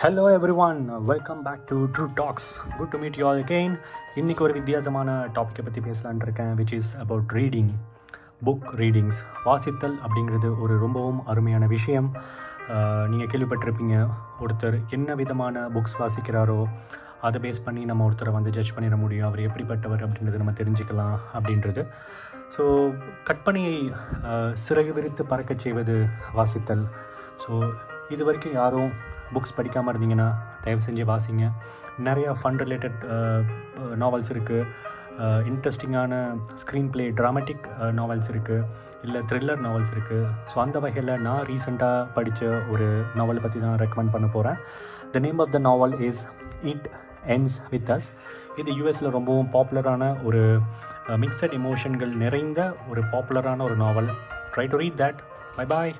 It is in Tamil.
Hello everyone, welcome back to true talks. Good to meet you all again. இன்றைக்கி ஒரு வித்தியாசமான டாப்பிக்கை பற்றி பேசலான் இருக்கேன், which is about reading, book readings. வாசித்தல் அப்படிங்கிறது ஒரு ரொம்பவும் அருமையான விஷயம். நீங்கள் கேள்விப்பட்டிருப்பீங்க, ஒருத்தர் என்ன விதமான புக்ஸ் வாசிக்கிறாரோ அதை பேஸ் பண்ணி நம்ம ஒருத்தரை ஜட்ஜ் பண்ணிட முடியும், அவர் எப்படிப்பட்டவர் அப்படின்றத நம்ம தெரிஞ்சுக்கலாம் அப்படின்றது. ஸோ கற்பனையை சிறகு விரித்து பறக்கச் செய்வது வாசித்தல். ஸோ இது வரைக்கும் யாரும் புக்ஸ் படிக்காமல் இருந்தீங்கன்னா தயவு செஞ்சு வாசிங்க. நிறையா ஃபன் ரிலேட்டட் நாவல்ஸ் இருக்குது, இன்ட்ரெஸ்டிங்கான ஸ்க்ரீன் ப்ளே ட்ராமேட்டிக் நாவல்ஸ் இருக்குது, இல்லை த்ரில்லர் நாவல்ஸ் இருக்குது. ஸோ அந்த வகையில் நான் ரீசெண்டாக படித்த ஒரு நாவலை பற்றி தான் ரெக்கமெண்ட் பண்ண போகிறேன். The name of the novel is it ends with us. இது யூஎஸில் ரொம்பவும் பாப்புலரான ஒரு மிக்சட் எமோஷன்கள் நிறைந்த ஒரு பாப்புலரான ஒரு நாவல். Try to read that. Bye bye.